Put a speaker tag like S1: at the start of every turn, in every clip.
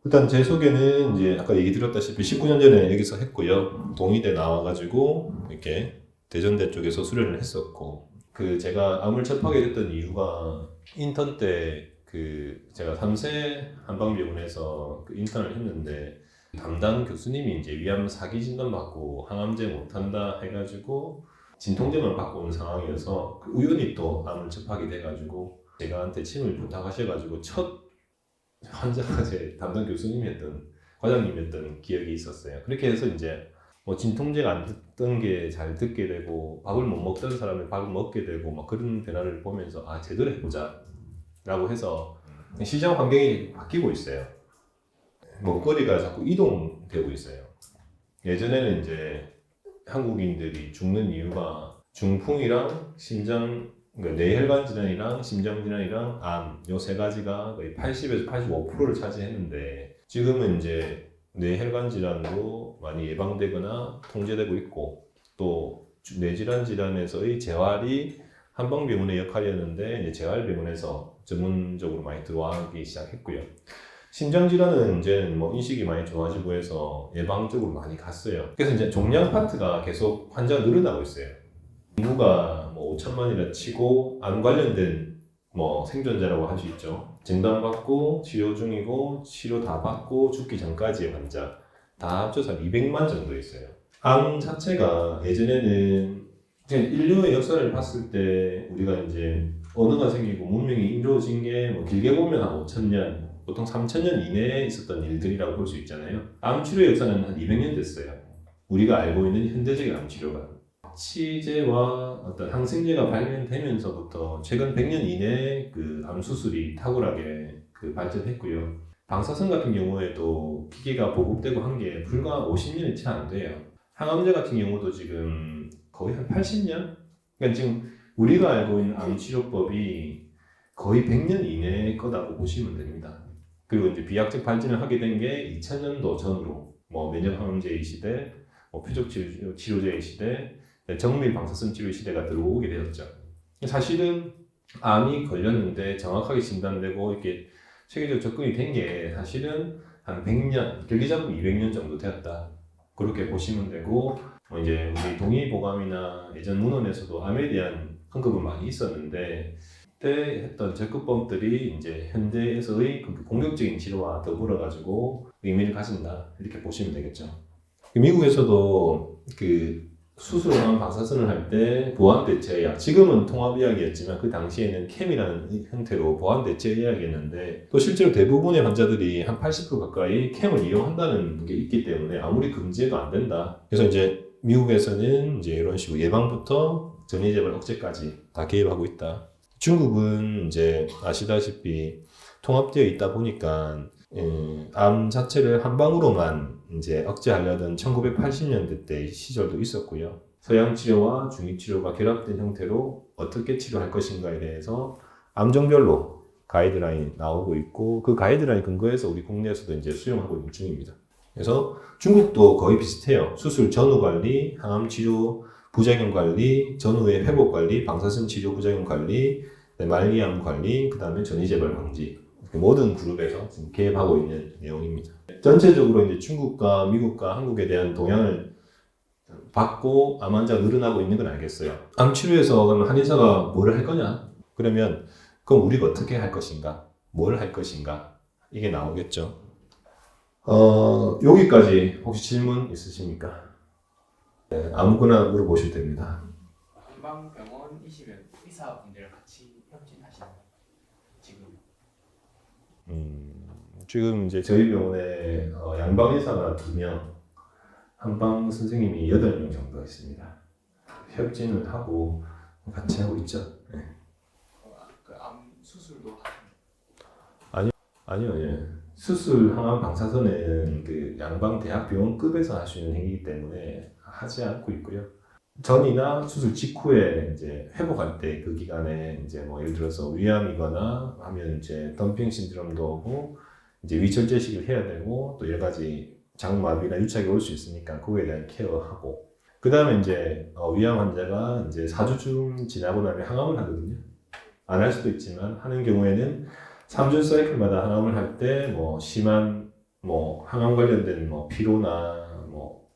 S1: 일단 제 소개는 이제 아까 얘기 드렸다시피 19년 전에 여기서 했고요. 동의대 나와가지고 이렇게 대전대 쪽에서 수련을 했었고, 그 제가 암을 접하게 됐던 이유가 인턴 때 그 제가 3세 한방병원에서 그 인턴을 했는데 담당 교수님이 이제 위암 사기 진단 받고 항암제 못한다 해가지고 진통제만 받고 온 상황이어서 그 우연히 또 암을 접하게 돼가지고 제가한테 침을 부탁하셔가지고 첫 환자가 제 담당 교수님이었던 과장님이었던 기억이 있었어요. 그렇게 해서 이제 뭐 진통제가 안 듣던 게 잘 듣게 되고 밥을 못 먹던 사람이 밥을 먹게 되고 막 그런 변화를 보면서 아 제대로 해보자 라고 해서 시장 환경이 바뀌고 있어요. 먹거리가 자꾸 이동되고 있어요. 예전에는 이제 한국인들이 죽는 이유가 중풍이랑 심장, 그러니까 뇌혈관 질환이랑 심장 질환이랑 암, 요 세 가지가 거의 80에서 85%를 차지했는데 지금은 이제 뇌혈관 질환도 많이 예방되거나 통제되고 있고 또 뇌질환 질환에서의 재활이 한방병원의 역할이었는데 이제 재활병원에서 전문적으로 많이 들어가기 시작했고요. 심장질환은 이제 뭐 인식이 많이 좋아지고 해서 예방적으로 많이 갔어요. 그래서 이제 종양 파트가 계속 환자가 늘어나고 있어요. 인구가 뭐 5천만이라 치고 암 관련된 뭐 생존자라고 할 수 있죠. 진단받고 치료 중이고 치료 다 받고 죽기 전까지의 환자 다 합쳐서 한 200만 정도 있어요. 암 자체가 예전에는 그냥 인류의 역사를 봤을 때 우리가 이제 언어가 생기고 문명이 이루어진 게 뭐 길게 보면 한 5천년 보통 3,000년 이내에 있었던 일들이라고 볼 수 있잖아요. 암 치료 역사는 한 200년 됐어요. 우리가 알고 있는 현대적인 암 치료가. 치제와 어떤 항생제가 발견되면서부터 최근 100년 이내에 그 암 수술이 탁월하게 그 발전했고요. 방사선 같은 경우에도 기계가 보급되고 한 게 불과 50년이 채 안 돼요. 항암제 같은 경우도 지금 거의 한 80년? 그러니까 지금 우리가 알고 있는 암 치료법이 거의 100년 이내의 거다고 보시면 됩니다. 그리고 이제 비약적 발전을 하게 된 게 2000년도 전으로 뭐 면역 항암제의 시대, 뭐 표적 치료제의 시대, 정밀 방사선 치료 시대가 들어오게 되었죠. 사실은 암이 걸렸는데 정확하게 진단되고 이렇게 체계적으로 접근이 된 게 사실은 한 100년, 길게 잡으면 200년 정도 되었다. 그렇게 보시면 되고 이제 우리 동의보감이나 예전 문헌에서도 암에 대한 언급은 많이 있었는데 그때 했던 접근법들이 이제 현대에서의 공격적인 치료와 더불어 가지고 의미를 가진다 이렇게 보시면 되겠죠. 미국에서도 그 수술한 방사선을 할 때 보완 대체약, 지금은 통합의학이었지만 그 당시에는 캠이라는 형태로 보완 대체의학이었는데 또 실제로 대부분의 환자들이 한 80% 가까이 캠을 이용한다는 게 있기 때문에 아무리 금지해도 안 된다. 그래서 이제 미국에서는 이제 이런 식으로 예방부터 전이재발 억제까지 다 개입하고 있다. 중국은 이제 아시다시피 통합되어 있다 보니까 암 자체를 한 방으로만 이제 억제하려던 1980년대 때 시절도 있었고요. 서양 치료와 중국 치료가 결합된 형태로 어떻게 치료할 것인가에 대해서 암종별로 가이드라인이 나오고 있고 그 가이드라인 근거해서 우리 국내에서도 이제 수용하고 있는 중입니다. 그래서 중국도 거의 비슷해요. 수술 전후 관리, 항암 치료, 부작용 관리, 전후의 회복 관리, 방사선 치료 부작용 관리, 말기암 관리, 그 다음에 전이재발 방지. 모든 그룹에서 지금 개입하고 있는 내용입니다. 전체적으로 이제 중국과 미국과 한국에 대한 동향을 받고 암 환자가 늘어나고 있는 건 알겠어요. 암 치료에서 그러면 한의사가 뭘 할 거냐? 그러면 그럼 우리가 어떻게 할 것인가? 뭘 할 것인가? 이게 나오겠죠. 여기까지 혹시 질문 있으십니까? 네, 아무거나 물어보셔도 됩니다.
S2: 한방병원이시면 의사분들이랑 같이 협진하시나요? 지금?
S1: 지금 이제 저희 병원에 양방 의사가 2명, 한방 선생님이 8명 정도 있습니다. 협진을 하고 같이 하고 있죠. 네.
S2: 그암 수술도
S1: 아니요, 예. 수술 항암 방사선은 그 양방 대학병원급에서 할 수 있는 행위이기 때문에 하지 않고 있고요. 전이나 수술 직후에 이제 회복할 때 그 기간에 이제 뭐 예를 들어서 위암이거나 하면 이제 덤핑 신드롬도 오고 이제 위철제식을 해야 되고 또 여러 가지 장마비나 유착이 올 수 있으니까 그거에 대한 케어하고 그 다음에 이제 위암 환자가 이제 4주쯤 지나고 나면 항암을 하거든요. 안 할 수도 있지만 하는 경우에는 3주 사이클마다 항암을 할 때 뭐 심한 뭐 항암 관련된 뭐 피로나 뭐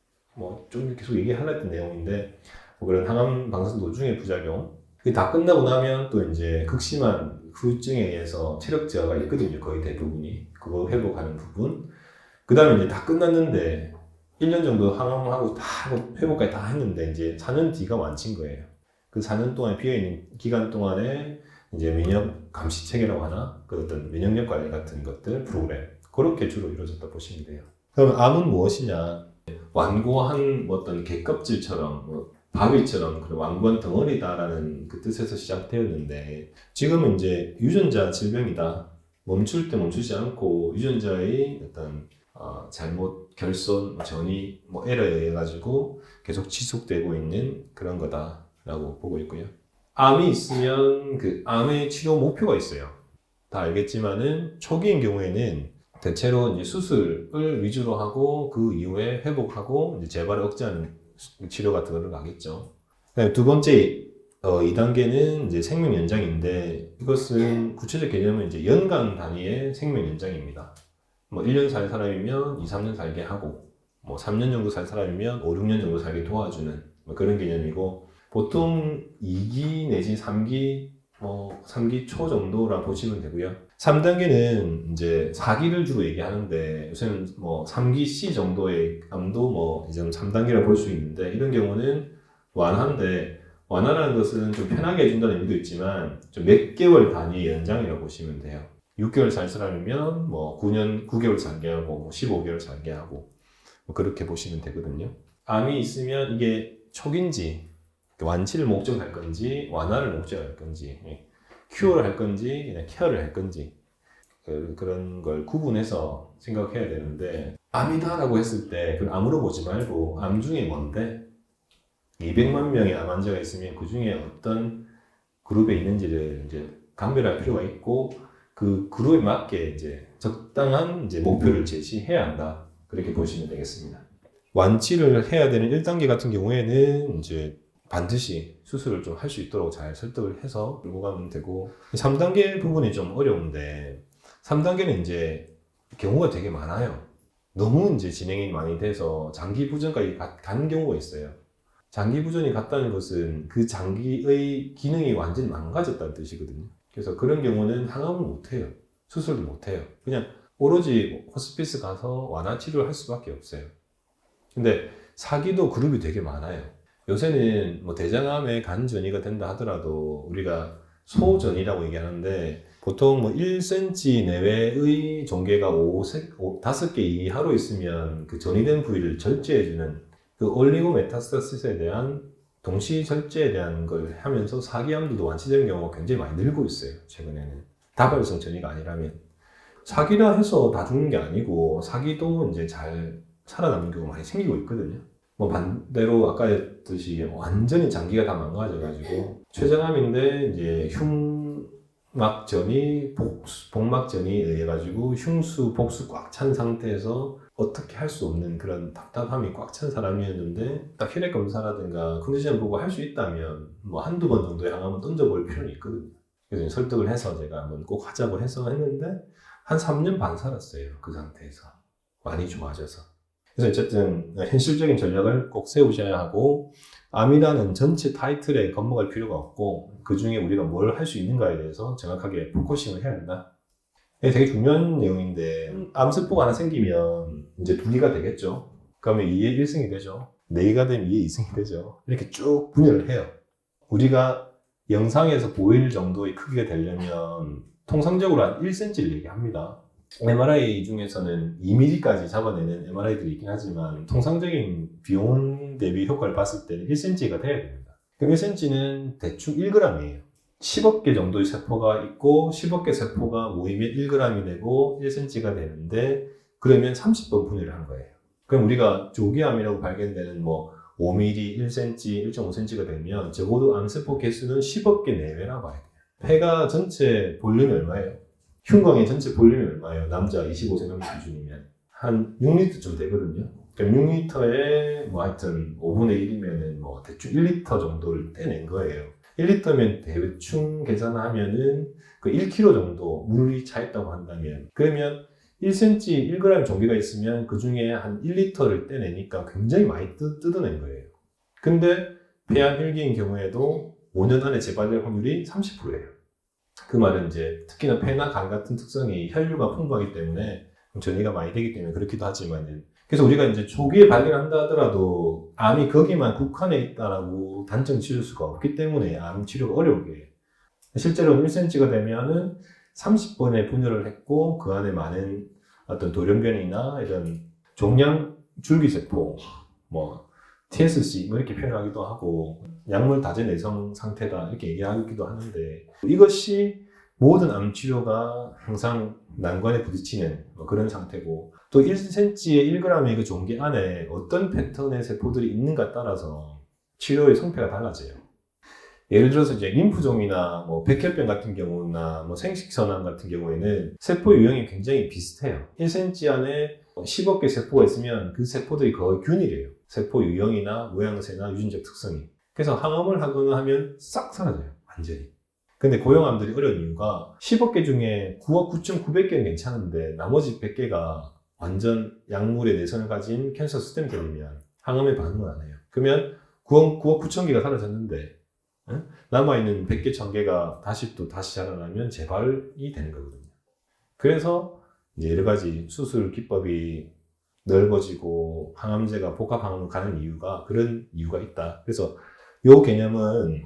S1: 좀 계속 얘기하려 했던 내용인데 뭐 그런 항암 방사선 도중의 부작용 그게 다 끝나고 나면 또 이제 극심한 후유증에 의해서 체력 저하가 있거든요. 거의 대부분이 그거 회복하는 부분. 그 다음에 이제 다 끝났는데 1년 정도 항암하고 다 하고 회복까지 다 했는데 이제 4년 뒤가 완치인 거예요. 그 4년 동안 비어있는 기간 동안에 이제 면역 감시 체계라고 하나 그 어떤 면역력 관리 같은 것들 프로그램 그렇게 주로 이루어졌다 보시면 돼요. 그럼 암은 무엇이냐? 완고한 뭐 어떤 갯껍질처럼 뭐 바위처럼 그런 완고한 덩어리다라는 그 뜻에서 시작되었는데 지금은 이제 유전자 질병이다. 멈출 때 멈추지 않고 유전자의 어떤 잘못 결손, 전이, 뭐 에러에 의해 가지고 계속 지속되고 있는 그런 거다라고 보고 있고요. 암이 있으면 그 암의 치료 목표가 있어요. 다 알겠지만은 초기인 경우에는 대체로 이제 수술을 위주로 하고 그 이후에 회복하고 이제 재발을 억제하는 치료 같은 거를 가겠죠. 두 번째 2단계는 이제 생명 연장인데 이것은 구체적 개념은 이제 연간 단위의 생명 연장입니다. 뭐 1년 살 사람이면 2, 3년 살게 하고 뭐 3년 정도 살 사람이면 5, 6년 정도 살게 도와주는 뭐 그런 개념이고 보통 2기 내지 3기 뭐 3기 초 정도라 보시면 되고요. 3단계는 이제 4기를 주로 얘기하는데 요새는 뭐 3기 C 정도의 암도 뭐 이제 3단계라 볼 수 있는데 이런 경우는 완화인데 완화라는 것은 좀 편하게 해준다는 의미도 있지만 좀 몇 개월 단위의 연장이라고 보시면 돼요. 6개월 살 사람이면 뭐 9개월 살게 하고 뭐 15개월 살게 하고 뭐 그렇게 보시면 되거든요. 암이 있으면 이게 초기인지 완치를 목적할 건지 완화를 목적할 건지 큐어를 할 건지 그냥 케어를 할 건지 그런 걸 구분해서 생각해야 되는데 암이다라고 했을 때 그걸 암으로 보지 말고 암 중에 뭔데 200만 명의 암 환자가 있으면 그 중에 어떤 그룹에 있는지를 이제 감별할 필요가 있고 그 그룹에 맞게 이제 적당한 이제 목표를 제시해야 한다. 그렇게 보시면 되겠습니다. 완치를 해야 되는 1단계 같은 경우에는 이제 반드시 수술을 좀 할 수 있도록 잘 설득을 해서 끌고 가면 되고 3단계 부분이 좀 어려운데 3단계는 이제 경우가 되게 많아요. 너무 이제 진행이 많이 돼서 장기 부전까지 가는 경우가 있어요. 장기 부전이 갔다는 것은 그 장기의 기능이 완전히 망가졌다는 뜻이거든요. 그래서 그런 경우는 항암을 못해요. 수술도 못해요. 그냥 오로지 호스피스 가서 완화 치료를 할 수밖에 없어요. 근데 사기도 그룹이 되게 많아요. 요새는 뭐 대장암에 간 전이가 된다 하더라도 우리가 소전이라고 얘기하는데 보통 뭐 1cm 내외의 종괴가 5개 이하로 있으면 그 전이된 부위를 절제해주는 그 올리고 메타스타시스에 대한 동시 절제에 대한 걸 하면서 사기암도 완치되는 경우가 굉장히 많이 늘고 있어요. 최근에는 다발성 전이가 아니라면 사기라 해서 다 죽는 게 아니고 사기도 이제 잘 살아남는 경우가 많이 생기고 있거든요. 뭐 반대로 아까 했듯이 완전히 장기가 다 망가져가지고 췌장암인데 이제 흉막전이 복막전이 의해가지고 흉수 복수 꽉 찬 상태에서 어떻게 할 수 없는 그런 답답함이 꽉 찬 사람이었는데 딱 혈액 검사라든가 컨디션 보고 할 수 있다면 뭐 한두 번 정도의 항암은 던져볼 필요는 있거든요. 그래서 설득을 해서 제가 한번 꼭 하자고 해서 했는데 한 3년 반 살았어요. 그 상태에서 많이 좋아져서. 그래서 어쨌든 현실적인 전략을 꼭 세우셔야 하고 암이라는 전체 타이틀에 겁먹을 필요가 없고 그 중에 우리가 뭘 할 수 있는가에 대해서 정확하게 포커싱을 해야 한다. 이게 되게 중요한 내용인데 암세포가 하나 생기면 이제 2개가 되겠죠. 그러면 2의 1승이 되죠. 4개가 되면 2의 2승이 되죠. 이렇게 쭉 분열을 해요. 우리가 영상에서 보일 정도의 크기가 되려면 통상적으로 한 1cm를 얘기합니다. MRI 중에서는 2mm까지 잡아내는 MRI들이 있긴 하지만 통상적인 비용 대비 효과를 봤을 때는 1cm가 돼야 됩니다. 그럼 1cm는 대충 1g이에요. 10억 개 정도의 세포가 있고 10억 개 세포가 모이면 1g이 되고 1cm가 되는데 그러면 30번 분해를 한 거예요. 그럼 우리가 조기암이라고 발견되는 뭐 5mm, 1cm, 1.5cm가 되면 적어도 암세포 개수는 10억 개 내외라고 봐야 돼요. 폐가 전체 볼륨이 얼마예요? 흉곽의 전체 볼륨이 얼마예요? 남자 25cm 기준이면 한 6리터쯤 되거든요. 그럼 6리터에 뭐 하여튼 5분의 1이면은 뭐 대충 1리터 정도를 떼낸 거예요. 1리터면 대충 계산하면은 그 1kg 정도 물이 차 있다고 한다면 그러면 1cm, 1g 종괴가 있으면 그 중에 한 1리터를 떼내니까 굉장히 많이 뜯어낸 거예요. 근데 폐암 1기인 경우에도 5년 안에 재발될 확률이 30%예요. 그 말은 이제 특히나 폐나 간 같은 특성이 혈류가 풍부하기 때문에 전이가 많이 되기 때문에 그렇기도 하지만은, 그래서 우리가 이제 초기에 발견한다 하더라도 암이 거기만 국한해 있다라고 단정 지을 수가 없기 때문에 암 치료가 어려우게 해요. 실제로는 1cm가 되면은 30번의 분열을 했고 그 안에 많은 어떤 돌연변이나 이런 종양 줄기세포, 뭐 TSC 뭐 이렇게 표현하기도 하고 약물 다제 내성 상태다 이렇게 얘기하기도 하는데, 이것이 모든 암 치료가 항상 난관에 부딪히는 그런 상태고, 또 1cm의 1g의 그 종괴 안에 어떤 패턴의 세포들이 있는가 따라서 치료의 성패가 달라져요. 예를 들어서 이제 림프종이나 뭐 백혈병 같은 경우나 뭐 생식선암 같은 경우에는 세포 유형이 굉장히 비슷해요. 1cm 안에 10억 개 세포가 있으면 그 세포들이 거의 균일해요. 세포 유형이나 모양새나 유전적 특성이. 그래서 항암을 하거나 하면 싹 사라져요. 완전히. 근데 고형암들이 어려운 이유가 10억 개 중에 9억 9,900개는 괜찮은데 나머지 100개가 완전 약물의 내성을 가진 캔서 스템들이면 항암에 반응을 안 해요. 그러면 9억 9천 개가 사라졌는데 남아있는 100개, 1000개가 다시 자라나면 재발이 되는 거거든요. 그래서 이제 여러 가지 수술 기법이 넓어지고 항암제가 복합항암으로 가는 이유가 그런 이유가 있다. 그래서 이 개념은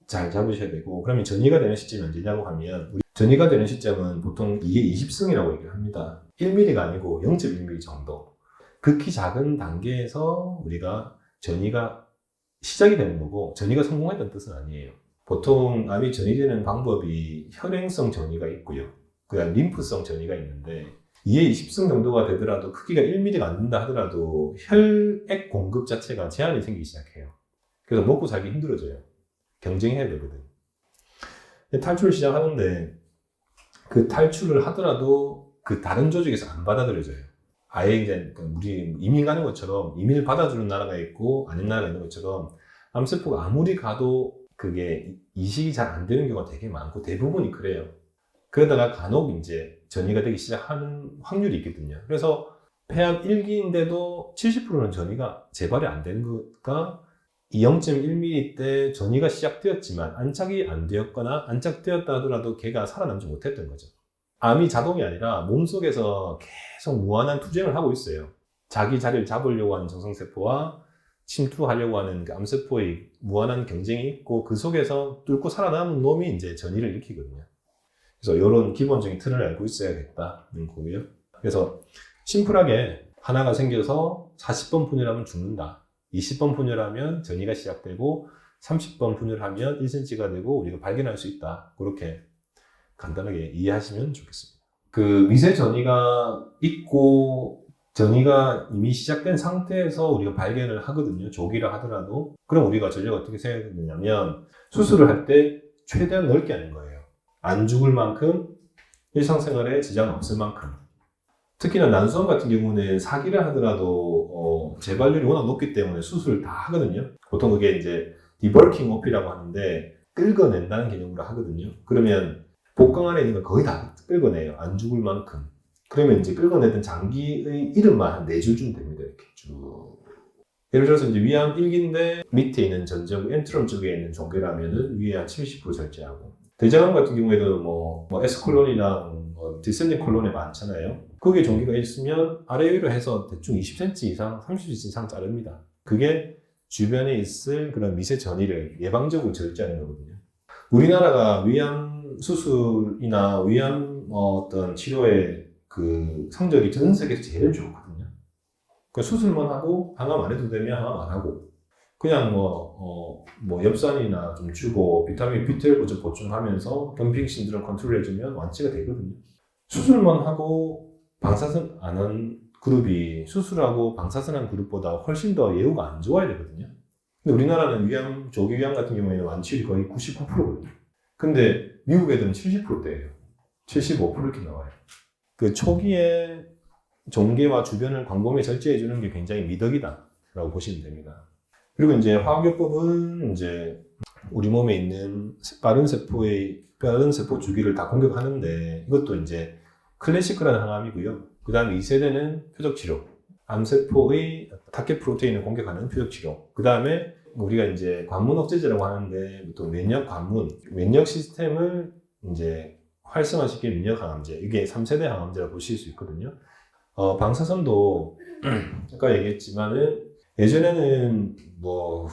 S1: 잘 잡으셔야 되고, 그러면 전이가 되는 시점이 언제냐고 하면, 전이가 되는 시점은 보통 이게 20승이라고 얘기를 합니다. 1mm가 아니고 0.1mm 정도. 극히 작은 단계에서 우리가 전이가 시작이 되는 거고, 전이가 성공했다는 뜻은 아니에요. 보통 암이 전이되는 방법이 혈행성 전이가 있고요. 그다음 림프성 전이가 있는데, 이에 20승 정도가 되더라도 크기가 1mm가 안 된다 하더라도 혈액 공급 자체가 제한이 생기기 시작해요. 그래서 먹고 살기 힘들어져요. 경쟁해야 되거든. 탈출을 시작하는데 그 탈출을 하더라도 그 다른 조직에서 안 받아들여져요. 아예 이제 우리 이민 가는 것처럼 이민을 받아주는 나라가 있고 아닌 나라가 있는 것처럼 암세포가 아무리 가도 그게 이식이 잘 안 되는 경우가 되게 많고 대부분이 그래요. 그러다가 간혹 이제 전이가 되기 시작하는 확률이 있거든요. 그래서 폐암 1기인데도 70%는 전이가 재발이 안 되는 거가 이 0.1mm 때 전이가 시작되었지만 안착이 안 되었거나 안착되었다 하더라도 걔가 살아남지 못했던 거죠. 암이 자동이 아니라 몸속에서 계속 무한한 투쟁을 하고 있어요. 자기 자리를 잡으려고 하는 정상세포와 침투하려고 하는 그 암세포의 무한한 경쟁이 있고 그 속에서 뚫고 살아남은 놈이 이제 전이를 일으키거든요. 그래서 이런 기본적인 틀을 알고 있어야겠다는 거고요. 그래서 심플하게 하나가 생겨서 40번 분열하면 죽는다. 20번 분열하면 전이가 시작되고 30번 분열하면 1cm가 되고 우리가 발견할 수 있다. 그렇게 간단하게 이해하시면 좋겠습니다. 그 미세 전이가 있고 전이가 이미 시작된 상태에서 우리가 발견을 하거든요. 조기라 하더라도. 그럼 우리가 전략을 어떻게 생각해야 되냐면 수술을 할 때 최대한 넓게 하는 거예요. 안 죽을 만큼 일상생활에 지장 없을 만큼. 특히나 난소암 같은 경우는 사기를 하더라도 재발률이 워낙 높기 때문에 수술을 다 하거든요. 보통 그게 이제 디버킹 오피라고 하는데 끌어낸다는 개념으로 하거든요. 그러면 복강 안에 있는 걸 거의 다 끌어내요. 안 죽을 만큼. 그러면 이제 끌어내던 장기의 이름만 한 4줄 주면 됩니다. 이렇게 쭉. 예를 들어서 이제 위암 1기인데 밑에 있는 전정 엔트럼 쪽에 있는 종괴라면은 위에 한 70% 절제하고. 대장암 같은 경우에도 뭐 S콜론이랑 디센딩 콜론이 많잖아요. 거기에 종괴가 있으면 아래 위로 해서 대충 20cm 이상, 30cm 이상 자릅니다. 그게 주변에 있을 그런 미세 전이를 예방적으로 절제하는 거거든요. 우리나라가 위암 수술이나 위암 어떤 치료의 그 성적이 전 세계에서 제일 좋거든요. 그 수술만 하고 항암 안 해도 되면 항암 안 하고 그냥 뭐 엽산이나 좀 주고 비타민 B12 좀 보충하면서 경핑 신드롬 컨트롤 해주면 완치가 되거든요. 수술만 하고 방사선 안 한 그룹이 수술하고 방사선한 그룹보다 훨씬 더 예후가 안 좋아야 되거든요. 근데 우리나라는 위암, 조기 위암 같은 경우에는 완치율이 거의 99%거든요. 근데 미국 애들은 70%대예요. 75% 이렇게 나와요. 그 초기에 종괴와 주변을 광범위에 절제해 주는 게 굉장히 미덕이다라고 보시면 됩니다. 그리고 이제 화학요법은 이제 우리 몸에 있는 빠른 세포 주기를 다 공격하는데 이것도 이제 클래시크라는 항암이고요. 그 다음에 2세대는 표적치료. 암세포의 타켓 프로테인을 공격하는 표적치료. 그 다음에 우리가 이제 관문 억제제라고 하는데 또 면역 관문, 면역 시스템을 이제 활성화시키는 면역 항암제. 이게 3세대 항암제라고 보실 수 있거든요. 방사선도 아까 얘기했지만은 예전에는 뭐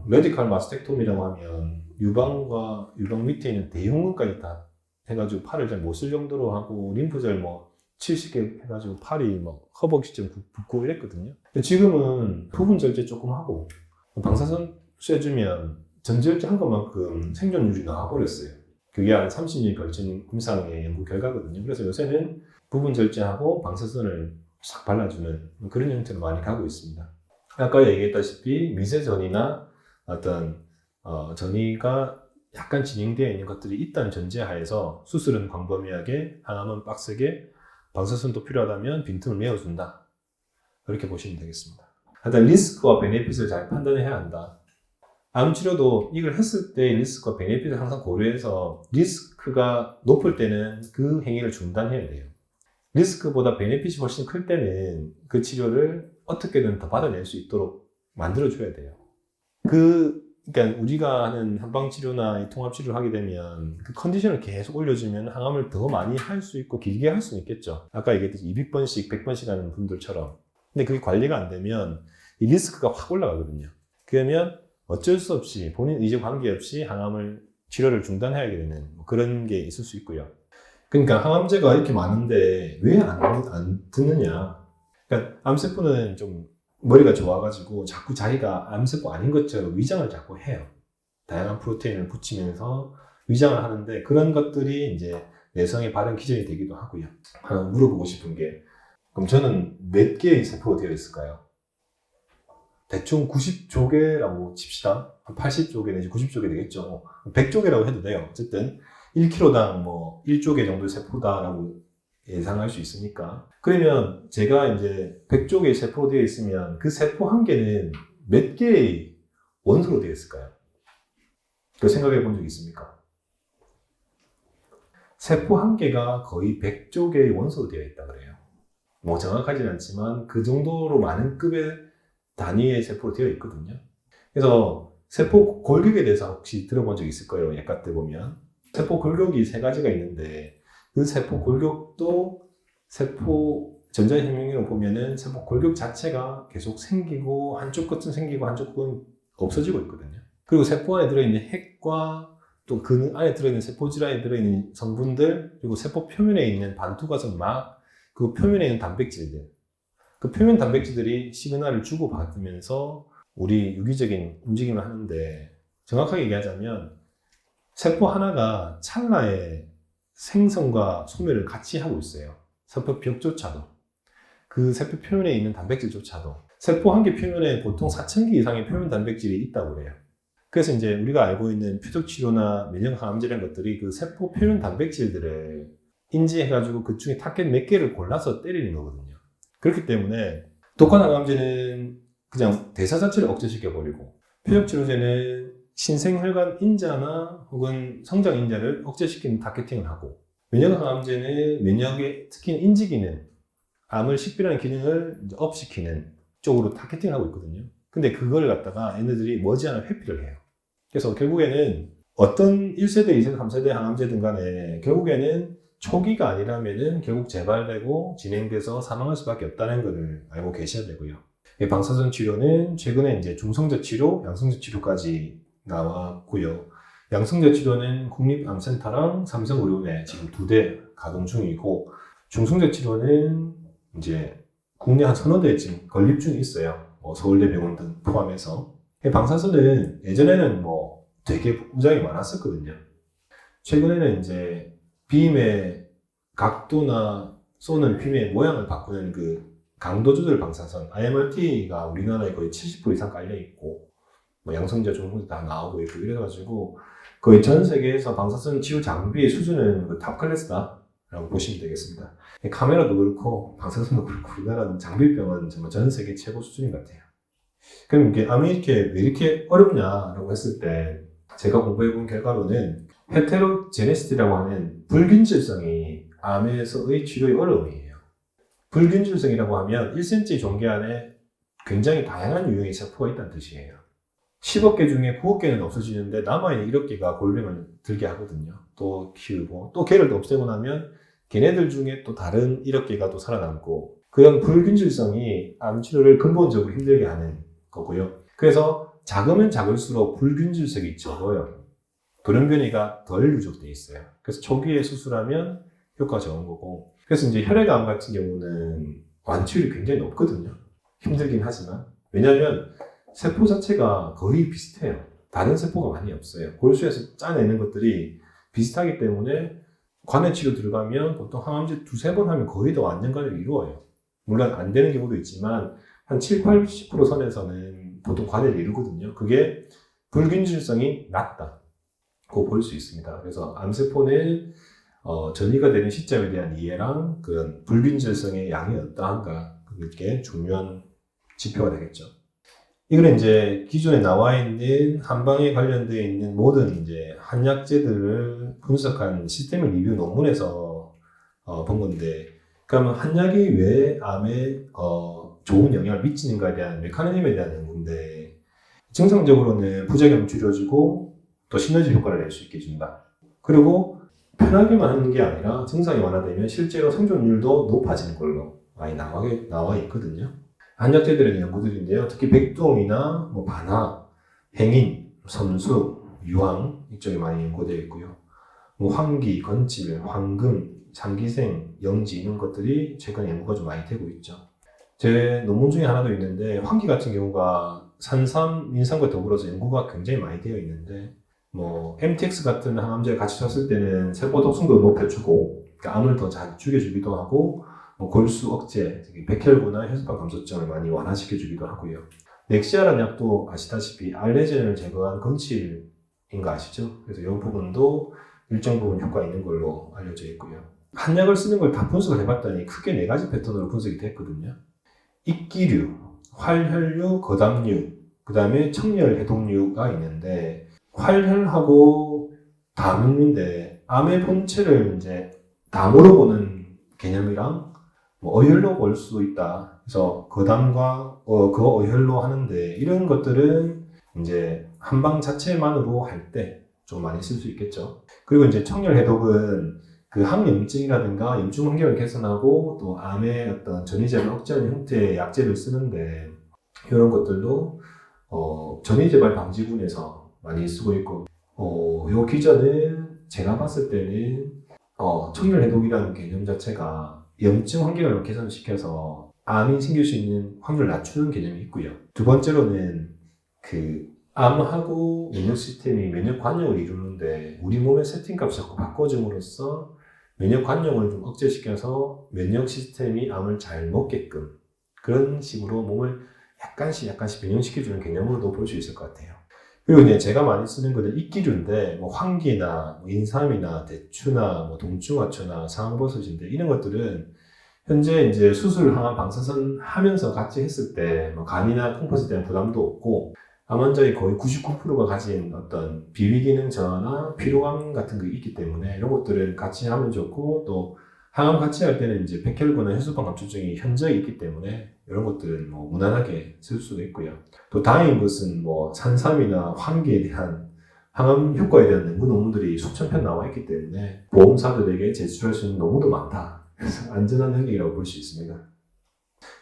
S1: 메디컬 마스텍토미라고 하면 유방 밑에 있는 대흉근까지 다 해가지고 팔을 잘 못 쓸 정도로 하고 림프절 뭐 70개 해가지고 팔이 막 허벅지쯤 붓고 이랬거든요. 근데 지금은 부분 절제 조금 하고 방사선 쐬주면 전지혈제 한 것만큼 생존율이 나와버렸어요. 그게 한 30년 걸친 임상의 연구 결과거든요. 그래서 요새는 부분 절제하고 방사선을 싹 발라주는 그런 형태로 많이 가고 있습니다. 아까 얘기했다시피 미세전이나 어떤 전이가 약간 진행되어 있는 것들이 있다는 전제하에서 수술은 광범위하게, 항암은 빡세게, 방사선도 필요하다면 빈틈을 메워준다. 그렇게 보시면 되겠습니다. 하여튼 리스크와 베네핏을 잘 판단해야 한다. 암 치료도 이걸 했을 때 리스크와 베네핏을 항상 고려해서 리스크가 높을 때는 그 행위를 중단해야 돼요. 리스크보다 베네핏이 훨씬 클 때는 그 치료를 어떻게든 더 받아낼 수 있도록 만들어줘야 돼요. 그러니까 우리가 하는 한방치료나 통합치료를 하게 되면 그 컨디션을 계속 올려주면 항암을 더 많이 할 수 있고 길게 할 수는 있겠죠. 아까 얘기했듯이 200번씩, 100번씩 하는 분들처럼. 근데 그게 관리가 안 되면 이 리스크가 확 올라가거든요. 그러면 어쩔 수 없이 본인 의지 관계없이 항암을 치료를 중단해야 되는 그런 게 있을 수 있고요. 그러니까 항암제가 이렇게 많은데 왜 안 듣느냐. 그러니까 암세포는 좀 머리가 좋아가지고 자꾸 자기가 암세포 아닌 것처럼 위장을 자꾸 해요. 다양한 프로테인을 붙이면서 위장을 하는데 그런 것들이 이제 내성의 발현 기전이 되기도 하고요. 하나 물어보고 싶은 게 그럼 저는 몇 개의 세포로 되어 있을까요? 대충 90조개라고 칩시다. 80조개 내지 90조개 되겠죠. 100조개라고 해도 돼요. 어쨌든 1kg당 뭐 1조개 정도의 세포다라고 예상할 수 있으니까. 그러면 제가 이제 100조개의 세포로 되어 있으면 그 세포 한 개는 몇 개의 원소로 되어 있을까요? 그 생각해 본 적 있습니까? 세포 한 개가 거의 100조개의 원소로 되어 있다 그래요. 뭐 정확하진 않지만 그 정도로 많은 급의 단위의 세포로 되어 있거든요. 그래서 세포 골격에 대해서 혹시 들어본 적 있을 거예요. 약학 때 보면. 세포 골격이 세 가지가 있는데 그 세포 골격도 세포 전자현미경으로 보면은 세포 골격 자체가 계속 생기고 한쪽 끝은 생기고 한쪽 끝은 없어지고 있거든요. 그리고 세포 안에 들어있는 핵과 또 그 안에 들어있는 세포질 안에 들어있는 성분들 그리고 세포 표면에 있는 반투가선막 그 표면에 있는 단백질들 그 표면 단백질들이 시그널을 주고받으면서 우리 유기적인 움직임을 하는데 정확하게 얘기하자면 세포 하나가 찰나의 생성과 소멸을 같이 하고 있어요. 세포 벽조차도. 그 세포 표면에 있는 단백질조차도. 세포 한 개 표면에 보통 4,000개 이상의 표면 단백질이 있다고 그래요. 그래서 이제 우리가 알고 있는 표적치료나 면역항암제라는 것들이 그 세포 표면 단백질들을 인지해가지고 그 중에 타겟 몇 개를 골라서 때리는 거거든요. 그렇기 때문에 독한 항암제는 그냥 대사 자체를 억제시켜버리고 표적치료제는 신생혈관 인자나 혹은 성장 인자를 억제시키는 타겟팅을 하고 면역항암제는 면역의 특히 인지 기능, 암을 식별하는 기능을 이제 업시키는 쪽으로 타겟팅을 하고 있거든요. 근데 그걸 갖다가 얘네들이 머지않아 회피를 해요. 그래서 결국에는 어떤 1세대, 2세대, 3세대 항암제든 간에 결국에는 초기가 아니라면은 결국 재발되고 진행돼서 사망할 수밖에 없다는 것을 알고 계셔야 되고요. 방사선 치료는 최근에 이제 중성자 치료, 양성자 치료까지 나왔고요. 양성자 치료는 국립암센터랑 삼성의료원에 지금 2대 가동 중이고, 중성자 치료는 이제 국내 한 서너 대 지금 건립 중에 있어요. 뭐 서울대병원 등 포함해서. 방사선은 예전에는 뭐 되게 부작용이 많았었거든요. 최근에는 이제 빔의 각도나 쏘는 빔의 모양을 바꾸는 그 강도 조절 방사선 IMRT가 우리나라에 거의 70% 이상 깔려 있고 뭐 양성자 중성자 다 나오고 있고 이래가지고 거의 전 세계에서 방사선 치료 장비의 수준은 그 탑 클래스다 라고 보시면 되겠습니다. 카메라도 그렇고 방사선도 그렇고 우리나라는 장비병은 정말 전 세계 최고 수준인 것 같아요. 그럼 이게 암이 왜 이렇게 어렵냐라고 했을 때 제가 공부해본 결과로는 헤테로제네시티라고 하는 불균질성이 암에서의 치료의 어려움이에요. 불균질성이라고 하면 1cm 종계 안에 굉장히 다양한 유형의 세포가 있다는 뜻이에요. 10억 개 중에 9억 개는 없어지는데 남아있는 1억 개가 골병을 들게 하거든요. 또 키우고 또 걔를 없애고 나면 걔네들 중에 또 다른 1억 개가 또 살아남고 그런 불균질성이 암 치료를 근본적으로 힘들게 하는 거고요. 그래서 작으면 작을수록 불균질성이 적어요. 돌연변이가 덜 누적돼 있어요. 그래서 초기에 수술하면 효과가 적은 거고 그래서 이제 혈액암 같은 경우는 완치율이 굉장히 높거든요. 힘들긴 하지만 왜냐하면 세포 자체가 거의 비슷해요. 다른 세포가 많이 없어요. 골수에서 짜내는 것들이 비슷하기 때문에 관해 치료 들어가면 보통 항암제 2-3번 하면 거의 다 완전관을 이루어요. 물론 안 되는 경우도 있지만 한 7-80% 선에서는 보통 관해를 이루거든요. 그게 불균질성이 낮다. 고 볼 수 있습니다. 그래서 암세포는 전이가 되는 시점에 대한 이해랑 그런 불균질성의 양이 어떠한가 그게 중요한 지표가 되겠죠. 이거는 이제 기존에 나와 있는 한방에 관련되어 있는 모든 이제 한약재들을 분석한 시스템의 리뷰 논문에서 본 건데, 그러면 한약이 왜 암에 좋은 영향을 미치는가에 대한 메커니즘에 대한 연구인데, 정상적으로는 부작용 줄여주고 또 시너지 효과를 낼 수 있게 해준다. 그리고 편하게만 하는 게 아니라 증상이 완화되면 실제로 생존율도 높아지는 걸로 많이 나와 있거든요. 한약재들에 대한 연구들인데요. 특히 백두홍이나 반하, 행인, 섬수, 유황 이쪽에 많이 연구되어 있고요. 황기, 건칠, 황금, 상기생, 영지 이런 것들이 최근에 연구가 좀 많이 되고 있죠. 제 논문 중에 하나도 있는데 황기 같은 경우가 산삼, 인삼과 더불어서 연구가 굉장히 많이 되어 있는데 MTX 같은 항암제를 같이 쳤을 때는 세포 독성도 높여주고 그러니까 암을 더 잘 죽여주기도 하고 골수 억제, 백혈구나 혈소판 감소증을 많이 완화시켜주기도 하고요. 넥시아라는 약도 아시다시피 알레르겐을 제거한 건칠인 거 아시죠? 그래서 이 부분도 일정 부분 효과 있는 걸로 알려져 있고요. 한약을 쓰는 걸 다 분석을 해봤더니 크게 4가지 패턴으로 분석이 됐거든요. 익기류, 활혈류, 거담류, 그 다음에 청열, 해독류가 있는데 활혈하고 담인데 암의 본체를 이제 담으로 보는 개념이랑 어혈로 볼 수 있다. 그래서 거담과 그 어혈로 하는데 이런 것들은 이제 한방 자체만으로 할 때 좀 많이 쓸 수 있겠죠. 그리고 이제 청열 해독은 그 항염증이라든가 염증 환경을 개선하고 또 암의 어떤 전이재발 억제하는 형태의 약제를 쓰는데 이런 것들도 전이재발 방지군에서 많이 쓰고 있고 요 기전은 제가 봤을 때는 청열 해독이라는 개념 자체가 염증 환경을 개선시켜서 암이 생길 수 있는 확률을 낮추는 개념이 있고요. 두 번째로는 그 암하고 면역 시스템이 면역 관용을 이루는데 우리 몸의 세팅값을 자꾸 바꿔줌으로써 면역 관용을 좀 억제시켜서 면역 시스템이 암을 잘 먹게끔 그런 식으로 몸을 약간씩 변형시켜주는 개념으로도 볼 수 있을 것 같아요. 그리고 이제 제가 많이 쓰는 것은 익기류인데 황기나 인삼이나 대추나 동충하초나 상황버섯인데 이런 것들은 현재 이제 수술 항암 방사선 하면서 같이 했을 때 간이나 콩팥에 대한 부담도 없고 암 환자의 거의 99%가 가진 어떤 비위기능 저하나 피로감 같은 게 있기 때문에 이런 것들은 같이 하면 좋고 또 항암 같이 할 때는 이제 백혈구나 혈소판 감소증이 현저히 있기 때문에 이런 것들은 무난하게 쓸 수도 있고요. 또 다행인 것은 산삼이나 황기에 대한 항암 효과에 대한 연구 논문들이 수천 편 나와 있기 때문에 보험사들에게 제출할 수 있는 논문도 많다. 그래서 안전한 행위라고 볼 수 있습니다.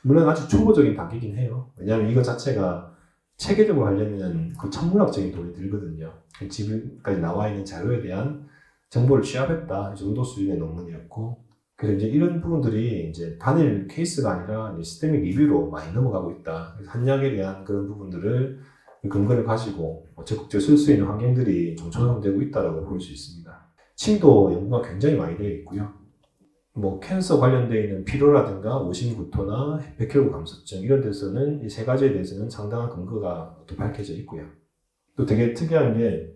S1: 물론 아주 초보적인 단계이긴 해요. 왜냐하면 이거 자체가 체계적으로 하려면 그 천문학적인 돈이 들거든요. 지금까지 나와 있는 자료에 대한 정보를 취합했다. 이 정도 수준의 논문이었고, 그래서 이제 이런 부분들이 이제 단일 케이스가 아니라 이제 시스테믹 리뷰로 많이 넘어가고 있다. 그래서 한약에 대한 그런 부분들을 근거를 가지고 적극적으로 쓸 수 있는 환경들이 좀 조성되고 있다고 볼 수 있습니다. 침도 연구가 굉장히 많이 되어 있고요. 캔서 관련되어 있는 피로라든가 오심구토나 백혈구 감소증 이런 데서는 이 3가지에 대해서는 상당한 근거가 또 밝혀져 있고요. 또 되게 특이한 게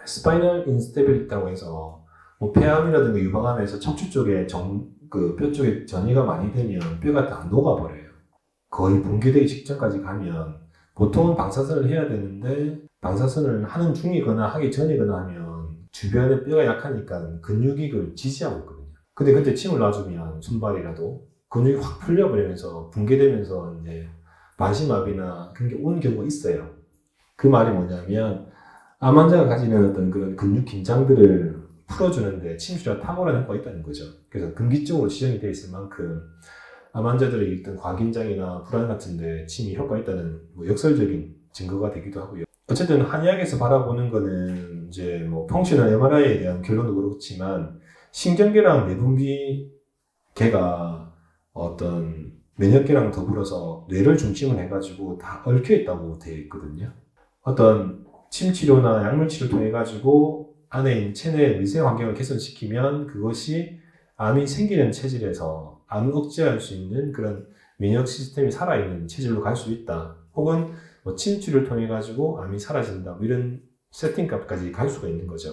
S1: 스파이널 인스테빌리티라고 해서 폐암이라든가 유방암에서 척추 쪽에 뼈 쪽에 전이가 많이 되면 뼈가 다 녹아버려요. 거의 붕괴되기 직전까지 가면 보통은 방사선을 해야 되는데 방사선을 하는 중이거나 하기 전이거나 하면 주변에 뼈가 약하니까 근육이 그걸 지지하고 있거든요. 근데 그때 침을 놔주면 손발이라도 근육이 확 풀려버리면서 붕괴되면서 이제 반심압이나 그런 게 온 경우가 있어요. 그 말이 뭐냐면 암 환자가 가지는 어떤 그런 근육 긴장들을 풀어주는데 침치료가 탁월한 효과가 있다는 거죠. 그래서 금기적으로 지정이 되어 있을 만큼 암 환자들의 어떤 과긴장이나 불안 같은데 침이 효과가 있다는 뭐 역설적인 증거가 되기도 하고요. 어쨌든 한의학에서 바라보는 거는 이제 뭐 펑션al MRI에 대한 결론도 그렇지만 신경계랑 내분비계가 어떤 면역계랑 더불어서 뇌를 중심으로 해가지고 다 얽혀 있다고 되어 있거든요. 어떤 침 치료나 약물 치료를 통해 가지고 안에 있는 체내 미생 환경을 개선시키면 그것이 암이 생기는 체질에서 암을 억제할 수 있는 그런免疫 시스템이 살아있는 체질로 갈 수 있다. 혹은 뭐 침 치료를 통해 가지고 암이 사라진다. 뭐 이런 세팅값까지 갈 수가 있는 거죠.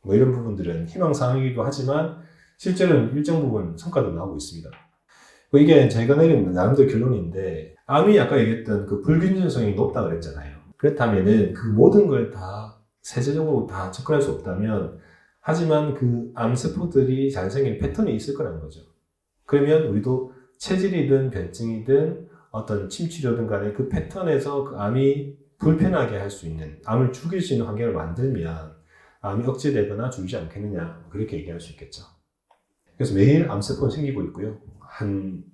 S1: 뭐 이런 부분들은 희망사항이기도 하지만 실제로는 일정 부분 성과도 나오고 있습니다. 뭐 이게 저희가 내린 나름대로 결론인데 암이 아까 얘기했던 그 불균형성이 높다고 그랬잖아요. 그렇다면은 그 모든 걸 다 세세적으로 다 접근할 수 없다면 하지만 그 암세포들이 잘 생긴 패턴이 있을 거라는 거죠. 그러면 우리도 체질이든 변증이든 어떤 침치료든 간에 그 패턴에서 그 암이 불편하게 할 수 있는, 암을 죽일 수 있는 환경을 만들면 암이 억제되거나 죽지 않겠느냐, 그렇게 얘기할 수 있겠죠. 그래서 매일 암세포는 생기고 있고요. 한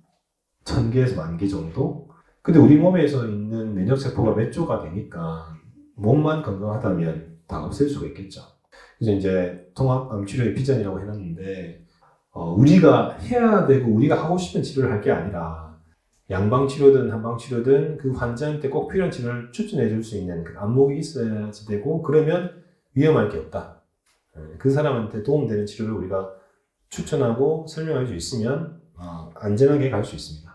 S1: 1000개에서 10,000개 정도? 근데 우리 몸에서 있는 면역세포가 몇 조가 되니까 몸만 건강하다면 다 없앨 수가 있겠죠. 그래서 이제 통합암치료의 비전이라고 해놨는데 우리가 해야 되고 우리가 하고 싶은 치료를 할 게 아니라 양방치료든 한방치료든 그 환자한테 꼭 필요한 치료를 추천해 줄 수 있는 그 안목이 있어야지 되고 그러면 위험할 게 없다. 그 사람한테 도움되는 치료를 우리가 추천하고 설명할 수 있으면 안전하게 갈 수 있습니다.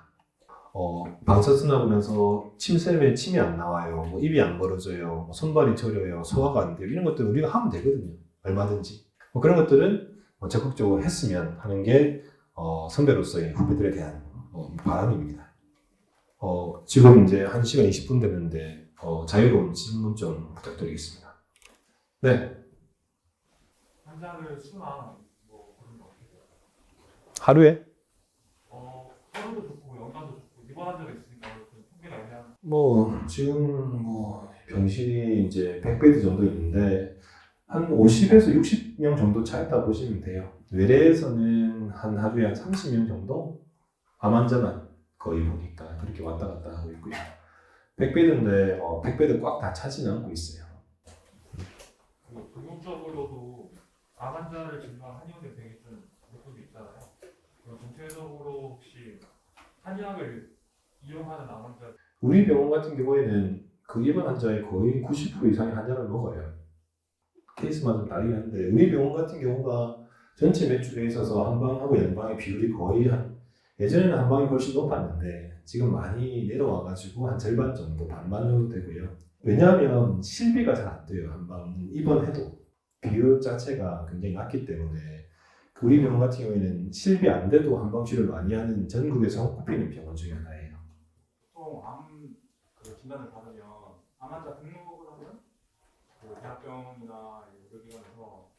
S1: 방사선하고 나서 침샘에 침이 안 나와요. 뭐 입이 안 벌어져요. 뭐 손발이 저려요. 소화가 안 돼요. 이런 것들 우리가 하면 되거든요. 얼마든지. 뭐 그런 것들은 적극적으로 했으면 하는 게 선배로서의 후배들에 대한 바람입니다. 지금 이제 1시간 20분 됐는데 자유로운 질문 좀 부탁드리겠습니다. 네.
S3: 환자를 수나 뭐 그런 거 어떻게 돼요?
S1: 하루에?
S3: 하루도 좋고 연간도 좋고 입원한 적이 있으니까 그 통계가 애매한.
S1: 지금 병실이 이제 100베드 정도 있는데 한 50에서 60명 정도 차있다 보시면 돼요. 외래에서는 한 하루에 한 30명 정도 암 환자만 거의 보니까 그렇게 왔다 갔다 하고 있고요. 100베드인데 100베드 꽉 다 차지는 않고 있어요.
S3: 그 궁극적으로도 암 환자를 진료한 한의원 대표이 좀 목표도 있잖아요. 그럼 전체적으로 혹시 한의학을 이용하는 암 환자
S1: 우리 병원 같은 경우에는 그 입원 환자의 거의 90% 이상의 환자를 먹어요. 케이스마다 좀 다르긴 한데 우리 병원 같은 경우가 전체 매출에 있어서 한방하고 양방의 비율이 거의 예전에는 한방이 훨씬 높았는데 지금 많이 내려와가지고 한 절반 정도, 반반 정도 되고요. 왜냐하면 실비가 잘 안 돼요. 한방은 입원해도 비율 자체가 굉장히 낮기 때문에 우리 병원 같은 경우에는 실비 안 돼도 한방 치료를 많이 하는 전국에서 손꼽히는 병원 중에 하나예요.
S3: 보통 그 진단을 받으면 암 환자 등록을 하면 그 대학병원이나 의료기관에서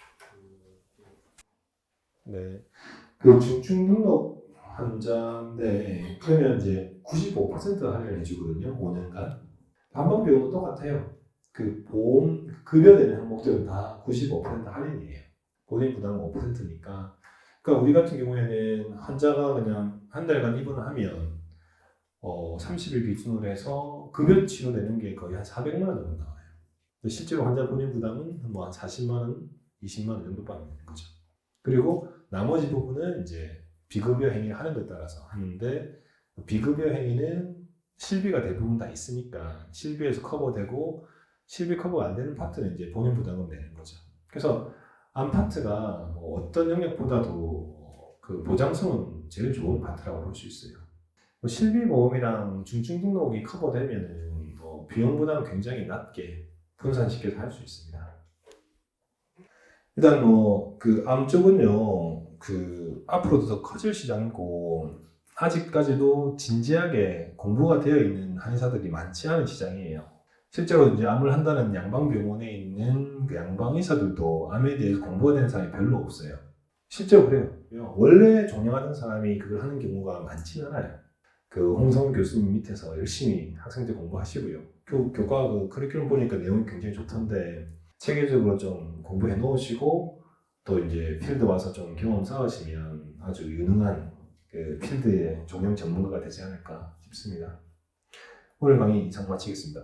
S1: 네, 그 중증 등록 환자인데 그러면 이제 95% 할인을 해주거든요. 5년간. 한방병원도 똑같아요. 그 보험 급여되는 항목들은 다 95% 할인이에요. 본인 부담은 5%니까. 그러니까 우리 같은 경우에는 환자가 그냥 한 달간 입원을 하면 30일 기준으로 해서 급여 치료되는 게 거의 한 400만 원 정도 나와요. 실제로 환자 본인 부담은 뭐 한 40만 원, 20만 원 정도 받는 거죠. 그리고 나머지 부분은 이제 비급여 행위를 하는 것에 따라서 하는데 비급여 행위는 실비가 대부분 다 있으니까 실비에서 커버되고 실비 커버가 안 되는 파트는 이제 본인 부담을 내는 거죠. 그래서 암 파트가 어떤 영역보다도 그 보장성은 제일 좋은 파트라고 볼 수 있어요. 실비보험이랑 중증 등록이 커버되면은 비용 부담 굉장히 낮게 분산시켜서 할 수 있습니다. 일단 그 암 쪽은요, 그 앞으로도 더 커질 시장이고 아직까지도 진지하게 공부가 되어 있는 한의사들이 많지 않은 시장이에요. 실제로 이제 암을 한다는 양방병원에 있는 그 양방의사들도 암에 대해서 공부가 된 사람이 별로 없어요. 실제로 그래요. 원래 존경하던 사람이 그걸 하는 경우가 많지는 않아요. 그 홍성훈 교수님 밑에서 열심히 학생들 공부하시고요. 교과 그 커리큘럼 보니까 내용이 굉장히 좋던데 체계적으로 좀 공부해 놓으시고 또 이제 필드 와서 좀 경험 쌓으시면 아주 유능한 그 필드의 종영 전문가가 되지 않을까 싶습니다. 오늘 강의 이상 마치겠습니다.